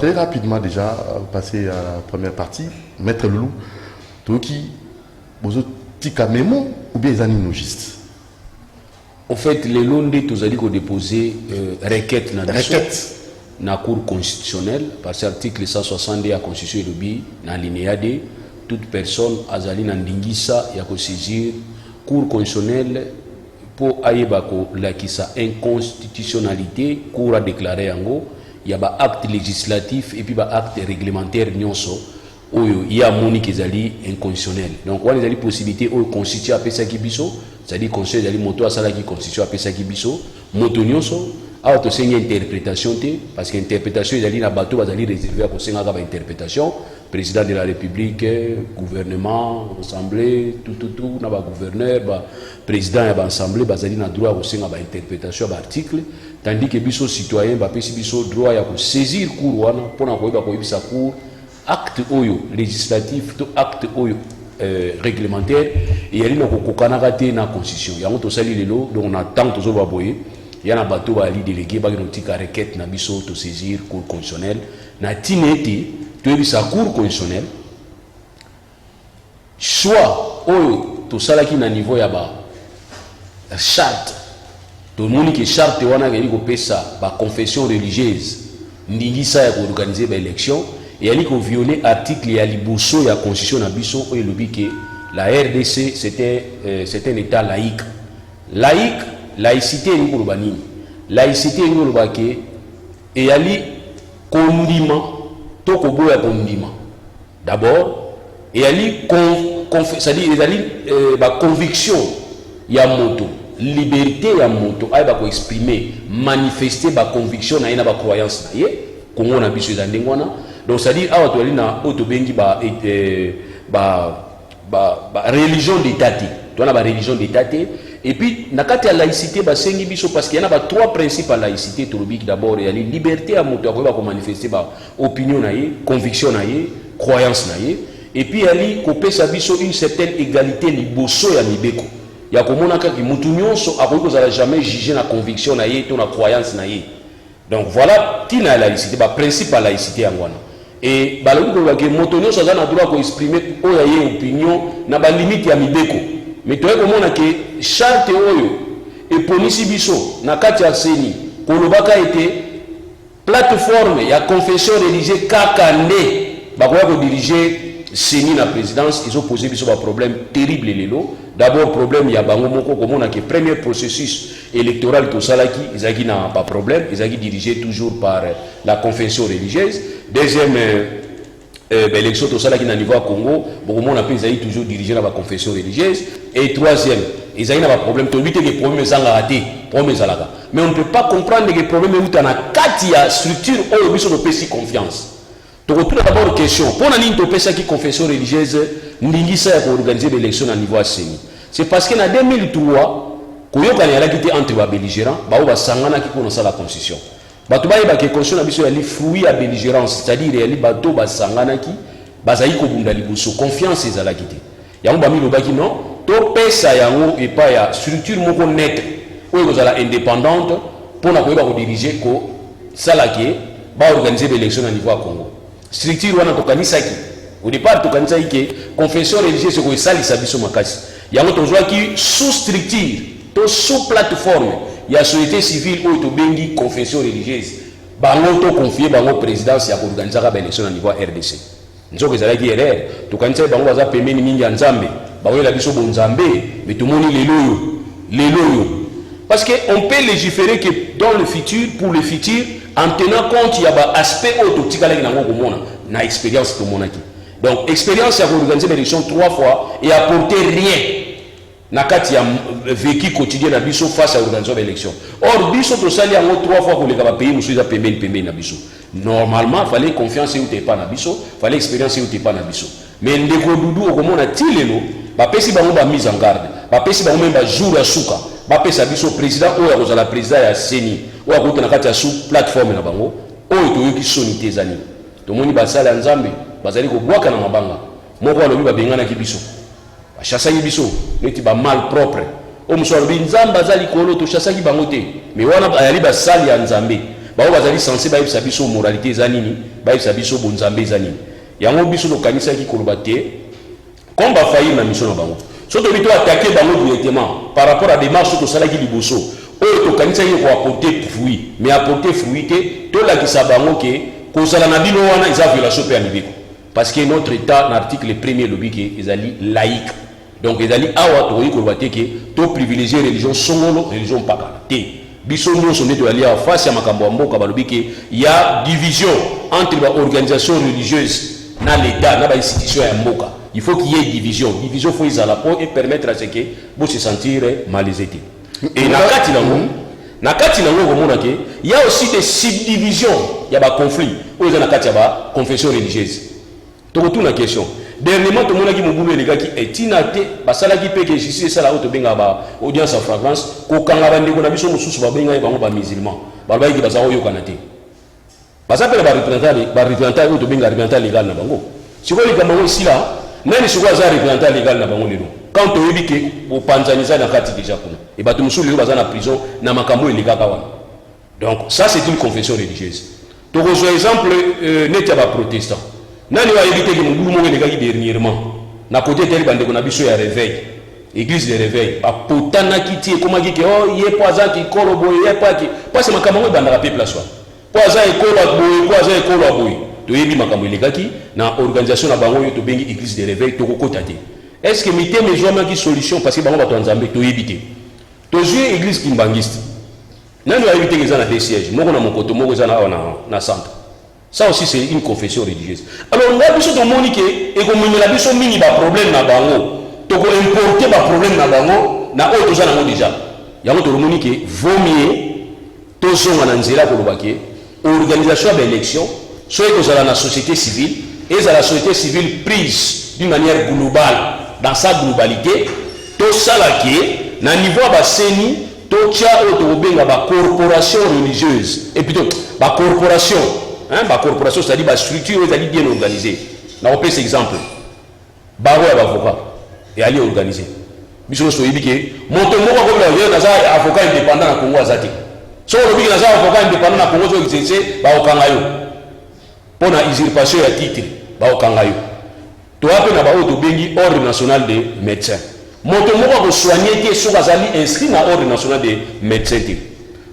Très rapidement déjà, passer à la première partie, Maître Loulou, Toki, vous tika mémo ou bien les animologistes? En fait, les londés, tous allés déposer requête dans la Cour constitutionnelle, parce que l'article 160 de la Constitution dans l'alinéa D, toute personne azali nandingisa ya ko saisir Cour constitutionnelle pour ayebako la qui sa inconstitutionnalité, Cour a déclaré en gros. Il y a un acte législatif et puis un acte réglementaire nyonso où il y a monique ezali inconditionnel. Donc on a des possibilités où constituer à pesa kibiso, c'est-à-dire conseil ezali moto à sala qui constitue à pesa kibiso, moto nyonso a to senga interprétation té parce que interprétation ezali na bateau bazali réservé à senga ka interprétation, président de la République, gouvernement, assemblée, tout na ba gouverneur, ba président ya ba assemblée bazali na droit à senga ba interprétation ba article. Tandis que biso citoyen ba pesi biso droit ya ko saisir cour wana pona ko yeba ko yebisa cour acte oyo législatif to acte oyo réglementaire et yali na ko kokana te na constitution yango to sali lelo donc on attend to zo ba boye yana bato ba li délégué ba notika requête na biso to saisir cour constitutionnelle na tineti to yebisa cour constitutionnelle soit oyo to salaki na niveau ya ba charte. Tout le monde qui charte wana gari ko pesa ba confession religieuse ndingisa ya ko organiser ba élection et ali ko violer article ya liboso ya constitution na biso o elobi que la RDC c'était un état laïque. Laïcité ni ko lobani. Laïcité ni ko lobake et ali kondima to ko boya kondima. D'abord et ali c'est-à-dire les ali ba conviction ya moto. Liberté ya moto ay ba ko exprimer manifester ba conviction na ina ba croyance na ye kongo na biso ezande ngwana donc ça dit awa to ali na auto bengi ba religion d'état to na ba religion d'état et puis na kati ya laïcité ba sengi biso parce qu'il y a ba trois principes à laïcité to lobiki d'abord ya liberté ya moto ko ba ko manifester ba opinion na ye conviction na ye croyance na ye et puis ali ko pesa biso une certaine égalité liboso ya mibeko. Il y a comme on a qui moutounionso a qu'on a jamais jugé la conviction na yé, ton croyance na yé. Donc voilà, tina la laïcité, bah principe à laïcité en wana. Et bah le coup que moutounionso a droit de exprimer o yé opinion na ba limite ya mibeko. Mais toi comme on a que charte oyo et ponisi biso na kati ya seni kolobaka été plateforme ya confession religieuse kakande ba ko diriger Seni la présidence, ils ont posé un problème terrible. D'abord, problème, il y a le premier processus électoral tout ça ils n'ont pas de problème, ils ont dirigé toujours par la confession religieuse. Deuxième élection tout ça qui est niveau à Congo, ils ont toujours dirigé la confession religieuse. Et troisième, ils ont un problème, tout les problèmes sont ratés, mais on ne peut pas comprendre les problèmes où il y a une structure où ils ont si confiance. Donc, tout d'abord, question. Pour la confession religieuse, nous avons organisé l'élection à niveau ACNI. C'est parce qu'en 2003, quand il y a entre les belligérants, il y a la constitution. Il y a la constitution qui fruit à belligérance, c'est-à-dire qu'il y a la confiance. Il y a non, tout pesa et pas la structure nette, où il y a indépendante pour diriger organiser l'élection à niveau Congo. Structure wana tokanisaki au départ tokanisaki que confession religieuse c'est ko sali sabiso makasi yango tozwa ki sous structure to sous plateforme ya société civile ou to bengi confession religieuse bango to confier bango présidence ya ko organiser ka élection à niveau RDC nzoko ezalaki erreur tokanisaki bango baza pembeni mingi ya nzambe bango la biso bonzambe mais tout moni lelo parce que on peut légiférer que dans le futur pour le futur en tenant compte il y a un aspect autotique na expérience de mon acquis. Donc expérience à organiser l'élection 3 fois et apporter rien na kati ya vécu quotidien na biso face à l'organisation de l'élection. Or biso to sali en 3 fois pour les pays nous sommes pembeni na biso. Normalement fallait confiance et ou pas na biso, fallait expérience et ou pas na biso. Mais ndeko dudu okomona tilelo ba pesi bango ba mise en garde. Ba pesi bango même ba jour ya suka. Ba pesa biso président ou ya la président ya Seni. Ou à côté na kati ya sous plateforme na bango oyo toyoki sonité zani tomoni basala nzambe bazali ko bwaka na mabanga moko alobi babengana ki biso bachassa ki biso neti ba mal propre o muso alobi nzambe azali kolo to chassa ki bango te mais wana ayali basali ya nzambe bao bazali censé bayebisa biso moralité eza nini, bayebisa biso bonzambe eza nini. Yango biso tokanisaki koloba te comme bafaillir na mission na bango. So to bito attaquer bango directement par rapport à démarche to salaki liboso. Oyo tokanisaki ko apporter fruit, mais apporter fruit te to lakisa bango ke kozala na bino wana eza violation pe ya libiko. Parce que notre état l'article 1er lobi ke ezali laïque. Donc ezali awa to yiko koloba te ke to privilégier religion songolo, religion pakala te. Biso nyonso nde toyali ya face ya makambo ya mboka balobi ke ya division entre ba organisation religieuse na l'état na ba institution ya mboka. Il faut qu'il y ait division. Division faut ils à la peau et permettre à ce que vous se sentir malaisé. Et nakati nango komona ke il y a aussi des subdivisions, il y a ba conflit. Aux nakati ya ba confession religieuse. To retourne la question. Dernièrement tout le monde qui mobulu les gars qui est inaté basala qui peut que justice ça là auto benga ba audience en flagrance ko kanga ba ndeko na biso mususu ba benga ba ba musulman. Ba ba ki baza oyo kanate. Basa pele ba représentant auto benga représentant légal na bango. Si vous les camarades ici là même si vous avez représentant légal na bango lelo quand on dit que au panzaniza na kati déjà kuna et ba tumusu lelo baza na prison na makambo elika kawana. Donc ça c'est une confession religieuse. To rejoindre exemple net ya ba protestant. Nani wa éviter que mon boulot les gars dernièrement na côté tel bande qu'on a biso ya réveil église de réveil ba potana kiti comment ki oh yé poisa ki kolobo yé pas ki parce makambo banda rappeler place wa poisa e kolo boy to yebi makambo les gars ki na organisation na bango yo to bengi église de réveil to kokota te est-ce que mité mes joie qui solution parce que bango ba to nzambe to yebite to jouer église kimbangiste nani wa éviter que ça na des sièges moko na mokoto moko za na centre. Ça aussi c'est une confession religieuse. Alors on a besoin de monique et comme on a besoin mini ba problème na bango, to ko importer ba problème na bango na autre gens na déjà. Yango to monique vaut mieux to zonga na nzela ko lobake organisation d'élection, soit que ça la société civile et ça la société civile prise d'une manière globale dans sa globalité, to salaki na niveau ba seni to tia auto benga ba corporation religieuse et plutôt ba corporation ma corporation, c'est-à-dire ma structure, c'est-à-dire bien organisée. On peut cet exemple. Barreau est avocat et aller organiser. Bisous sur Ibiki. Mon tomo comme le avocat indépendant à Congo Azati. Si on dit que avocat indépendant à Congo, c'est ba okangayo. Pour la usurpation à titre, ba okangayo. Toi après na ba auto bengi ordre national des médecins. Mon tomo ko soigner qui sur Azali inscrit na ordre national des médecins.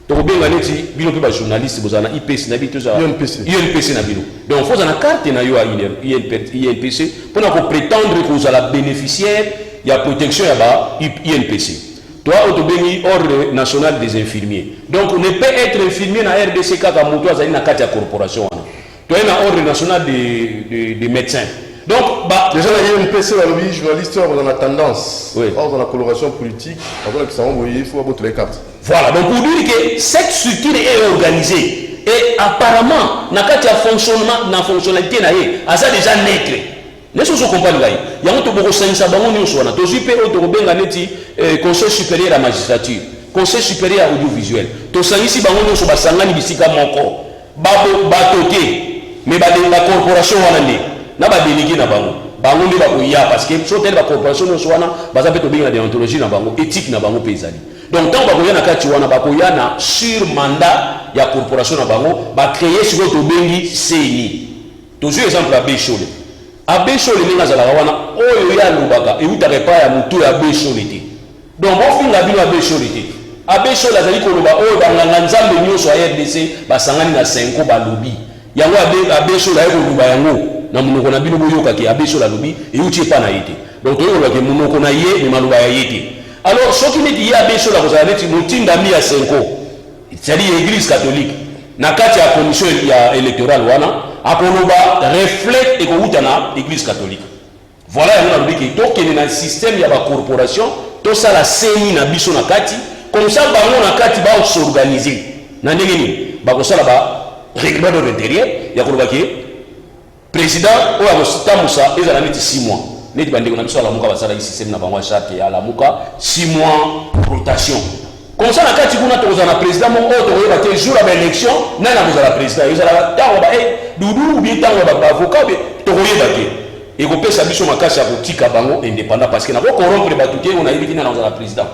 Donc bien neti bino pe ba journaliste bozana IPC na bito za UNPC na bino. Donc faut na carte na yo a INPC pour na ko prétendre que vous allez bénéficiaire il y a protection ya ba INPC. Toi autobeni ordre national des infirmiers. Donc on ne peut être infirmier na RDC kaka moto azali na carte ya corporation. Toi na ordre national des médecins. Donc bah déjà la INPC la journaliste on a tendance dans la coloration politique avant que ça envoyer il faut avoir toutes les cartes. Voilà, donc pour dire que cette structure est organisée et apparemment, dans le fonctionnement, dans la fonctionnalité, elle a déjà naître. N'est-ce que vous comprenez? Il y a un peu de choses qui sont conseil supérieur à la magistrature, conseil supérieur à l'audiovisuel. Tout ça ici, il y a des choses qui sont mais la corporation n'a pas délégué na bango. Bango ndi ba koya parce que so telle la corporation no swana baza pe to binga déontologie na bango, éthique na bango paysanne. Donc tant ba koya na kati wana ba koya na sur mandat ya corporation na bango ba créer sur to bengi CENI. Toujours exemple Abbé Chole. Abbé Chole ninga zala wana oyo ya lubaka e utaka pa ya mutu ya Abbé Chole te. Donc bon finga bino Abbé Chole te. Abbé Chole azali ko loba oyo ba nganga nzambe nyoso ya RDC ba sangani na 5 ba lobi. Yango Abbé Chole ayo luba yango. Na munoko na bino boyoka ke Abbé Chole lobi e uti pa na yete. Donc to yoka ke munoko na ye ni maluba ya yete. Alors ce qui dit Abbé Chole ko zala neti mutinda mi ya 5 c'est-à-dire l'église catholique na kati ya commission ya électorale wana akoloba reflète et ko utana église catholique. Voilà yango na lobi ke to kene na système ya ba corporation to sala CENI na biso na kati comme ça bango na kati ba s'organiser. Na ndenge ni ba ko sala ba règlement de l'intérieur ya koloba ke président ou à Musa ils ont 6 mois. Net bandeko na biso la muka basala système na bango charte ya la muka 6 mois rotation. Comme ça na kati kuna to za na président mon autre yeba te jour à l'élection na na la président ils ala tawo ba dudu bi tawo ba avocat to yeba te. Et ko pesa biso makasi ya kotika bango indépendant parce que na ko corrompre ba tuke on a yebi na la président.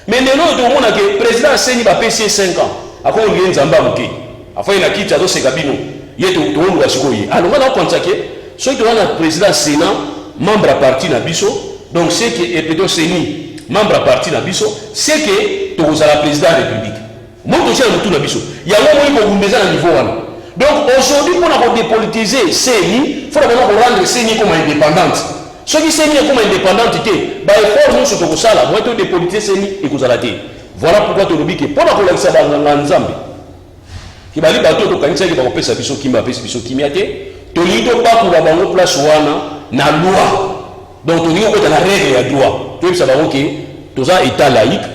Mais lelo to mona que président Seni ba PC 5 ans. Ako ngi nzamba muke. afin na kiti azo sekabino yeto to nga sikoyi alonga na konsake so to na président sénat membre à parti na biso donc c'est que et plutôt séni membre à parti na biso c'est que to za la président de la république moto chez mutu na biso ya mo ko gumbeza na niveau wana donc aujourd'hui pour na dépolitiser séni faut vraiment rendre séni comme indépendante ce qui séni comme indépendante té ba effort nous sur to sala moi to dépolitiser séni et ko zala té voilà pourquoi to lobi que pour na ko la sabanga nzambe kibali bato to kanisa ki ba kopesa biso kimba pesa biso kimia te to lido ba ko ba bango place wana na loi donc to lido ko na règle ya droit to bisa ba OK to za état laïque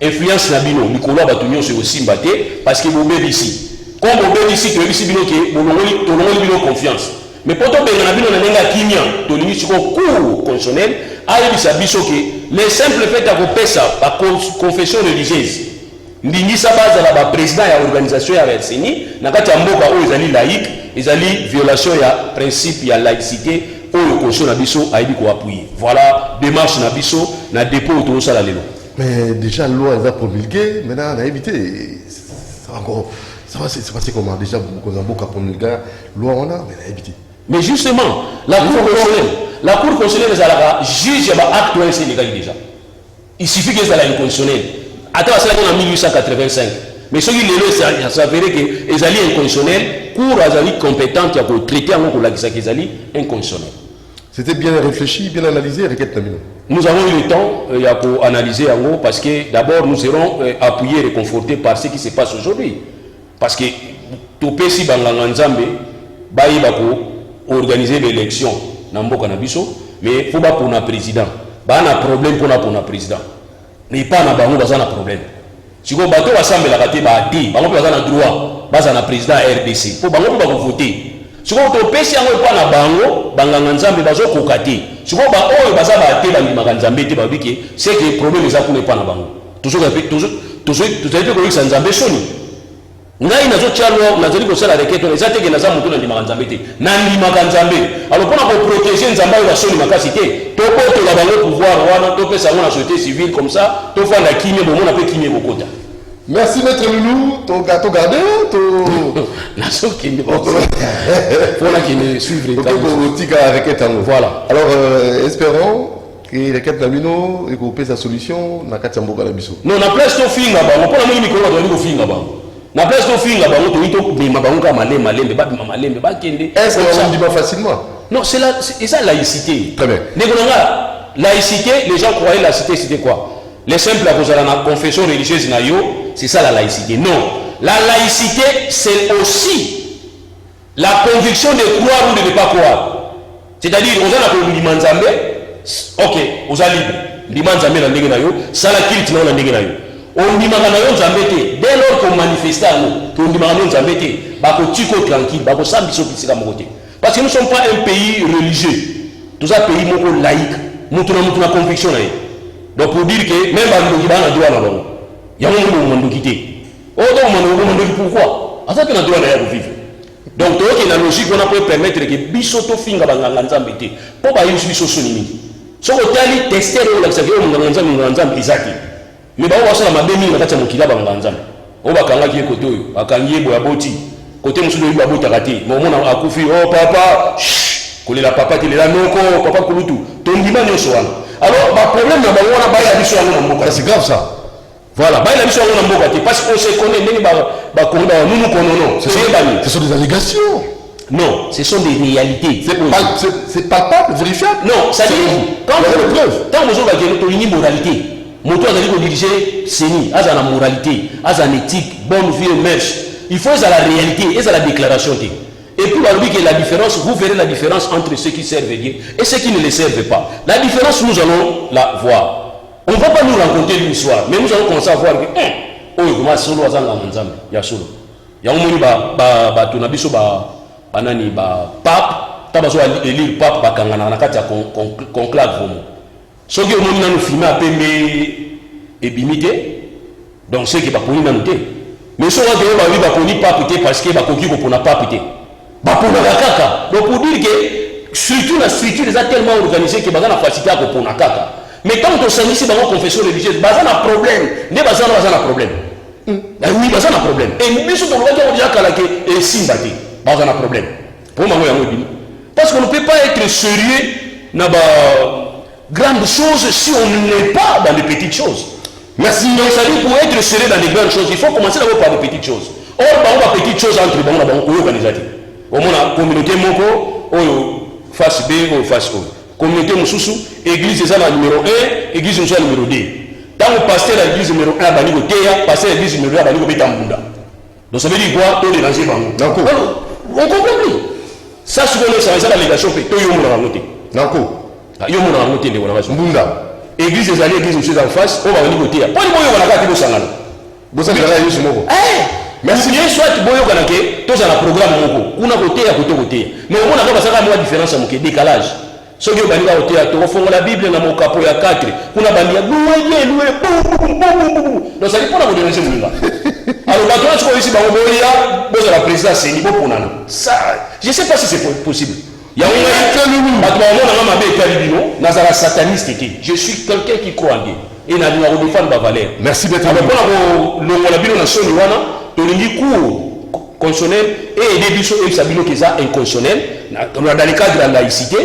influence na bino likolo ba to nyonso aussi mbaté parce que bo bebi ici comme bo bebi ici to ici bino ke bo longoli bino confiance mais pour to benga na bino na nenga kimia to lingi siko cour constitutionnel ayi bisa biso ke les simple fait à kopesa ba confession religieuse ndingisa bazala ba président ya organisation ya RCNI na kati ya mboka oyo ezali laïque ezali violation ya principe ya laïcité oyo constitution na biso ayibi ko appuyer voilà démarche na biso na dépôt to sala lelo mais déjà la loi elle a promulgué maintenant on a évité encore ça va c'est passé comment déjà Kozamboka promulgué loi on a mais on a évité mais justement la cour constitutionnelle ezalaka juge ba acte ou sénégalais déjà il suffit que ça la inconstitutionnelle attends ça en 1885 mais ce qui est ça veut dire que ezali inconditionnel cour azali compétente ya ko traiter en ko la qui ezali inconditionnel. C'était bien réfléchi, bien analysé requête Namino. Nous avons eu le temps ya ko analyser en gros parce que d'abord nous serons appuyés et réconfortés par ce qui se passe aujourd'hui parce que to pesi banganga nzambe bayi bako organiser l'élection na mboka na biso mais faut ba pour na président ba na problème pour na président mais pas na bango bazana problème si ko bato basambela kate ba ati bango bazana droit bazana président RDC pour bango ba voter si ko to pesi yango pa na bango banganga nzambe bazo kokate si ko ba oyo baza ba ate ba limaka nzambe te ba biki c'est que problème eza ko ne pa na bango toujours ko isa nzambe soni ngai nazo chalo nazali ko sala requête on ezate ke naza mutu na limaka nzambe te na limaka nzambe alors pona ko protéger nzambe ba soni makasi te to ko to la bango pouvoir wana to pesa ngona société civile comme ça to fanda kimie bo mona pe kimie bokota. Merci maître Loulou, ton gâteau gardé, ton naso kinde ba faut la kinde suivre voilà alors espérons que requête Namino et qu'on paie sa solution na kati mboka la biso non na place to finga ba pona moni mikolo to ni ko finga ba na place to finga ba to ito bima ba nga malembe ba bima malembe ba kende est-ce qu'on dit pas facilement non c'est ça laïcité très bien nekolanga laïcité les gens croyaient laïcité c'était quoi les simples à cause de la confession religieuse na yo c'est ça la laïcité non la laïcité c'est aussi la conviction de croire ou de ne pas croire c'est-à-dire on a la limanzambe ok on a libre limanzambe na ndenge na yo sala kilt na ndenge na yo on dimaka na yo nzambe te dès lors qu'on manifeste ngo qu'on dimaka na yo nzambe te ba ko tiko tranquille ba ko sambiso pisika moko te parce que nous ne sommes pas un pays religieux tout un pays moko laïque mutu na conviction na yo donc pour dire que même bandoki bana droit na bango yango mo mandoki te o do mandoki pourquoi asa que na droit na ya vivre donc to que la logique on a peut permettre que biso to finga banganga nzambe te po ba yusu biso soni mingi so ko tali tester o la savio nganga nzambe izaki mais ba wa sala mabe mingi na kati ya mokila banganga nzambe o bakanga ki kote oyo akangi ebo ya boti kote musudo yiba bota kati mo mona akufi oh papa kolela papa telela noko papa kulutu to ndima nyoso wana alors ba problème na bango na ba ya biso yango na mboka c'est grave ça voilà ba ya biso yango na mboka te parce qu'on se connaît ndenge ba konda nous connaissons ce sont des allégations non ce sont des réalités c'est palpable vérifiable non ça dit quand vous preuve tant vous avez que une moralité moto azali ko diriger seni aza na moralité aza na éthique bonne vie mèche il faut ça la réalité et ça la déclaration te. Et puis, la différence, vous verrez la différence entre ceux qui servent Dieu et ceux qui ne les servent pas. La différence, nous allons la voir. On ne va pas nous raconter une histoire, mais nous allons commencer à voir que, oh, comment solo azanga manzambe, ya solo. Ya umoni ba tunabiso banani ba pape, tabaso élire pape ba kangana na kati ya conclave vomo. Soki omoni na nous filmer à pembe ebimité, donc ceux qui ba poni na nous. Mais ceux qui ba poni pape parce que ba koki ko pona pape. Bapona kaka donc pour dire que surtout la structure est tellement organisée que bazana facilité à pona kaka mais quand on s'initie dans la confession religieuse bazana problème ne bazana problème Oui, bah ça a un problème. Et nous, on va dire que et Simbati, bah ça a un problème. Pour moi, parce qu'on ne peut pas être sérieux dans les grandes choses si on n'est pas dans les petites choses. Merci. Donc ça dit pour être sérieux dans les grandes choses, il faut commencer d'abord par les petites choses. Or, on va petites choses entre les organisations. Au moins, la communauté Moko, face B ou face O. Communauté Moussoussou, église est la numéro 1, église est la numéro 2. Tant que pasteur à l'église numéro 1, Bani Goteya, pasteur à l'église numéro 2, Bani Gobetambunda. Donc ça veut dire quoi? Tout déranger par nous. D'accord. On comprend plus. Ça, c'est ce qu'on a l'allégation fait. Tout le monde a noté. D'accord. Il y a un monde a noté. Mbunda. Église est allée, église est en face, on va venir Goteya. Pas de moyen, on a gardé le sangalo. Vous savez, là, il y a Moko. Merci bien, soit boyo kanake, tous un programme Moko. On a voté à côté. Mais au moins, on a pas de différence avec décalage. Ce qui est banni à côté, tu refais la Bible dans mon capot à 4. On a banni à donc ça dépend de la déranger. Alors, maintenant, je crois ici, on a la présidence, c'est niveau pour nous. Ça, je ne sais pas si c'est possible. Il y a un sataniste. Je suis quelqu'un qui croit en Dieu. Et il a défendre ma valeur. Merci d'être là. Constitutionnel et des bichons et sabino qui sont inconsonnels dans le cadre de la laïcité,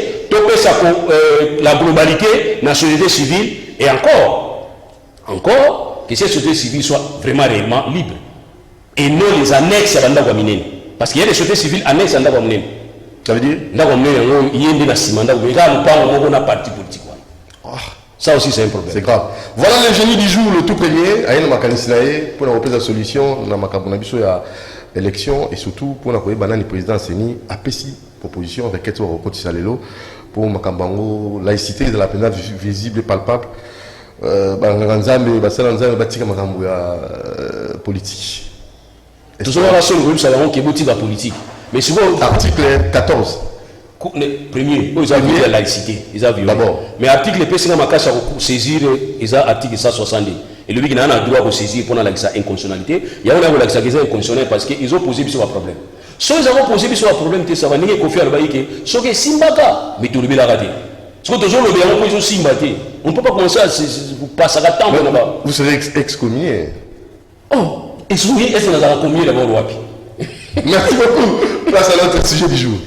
la globalité de la société civile et encore que cette société civile soit vraiment réellement libre et non les annexes à l'Andagaminen. Parce qu'il y a des sociétés civiles annexes à l'Andagaminen. Ça veut dire il y a un parti politique. Ça aussi c'est un problème. C'est grave. Voilà le génie du jour, le tout premier. Aïe Makanisinae pour la la solution dans ma campagne à l'élection et surtout pour la banane président Seni a péci proposition avec Keto Rokoti Salelo pour ma campagne laïcité de la pénale visible et palpable. Banganzambe, Basalanzambe, Batika Makambu politique. Tout ça va sur le salon qui est motif la politique. Mais souvent article 14. Premier, ils ont violé la laïcité, ils ont violé. D'abord. Mais article PC n'a pas saisir, ils ont article 170. Et lui qui a le droit de saisir pour la inconstitutionnalité, il y a un laïcité qui est inconsitionnel parce qu'ils ont posé sur un problème. Si ils ont posé sur un problème, ça va nier confier à l'Abaïké. Ce qui est Simbaka, mais tout le monde l'a raté. Ce que toujours le bien, on peut Simbate. On ne peut pas commencer à passer à temps. Vous serez excommunié. Oh, excommunié, est-ce que nous avons communié d'abord au Wapi? Merci beaucoup. Place à notre sujet du jour.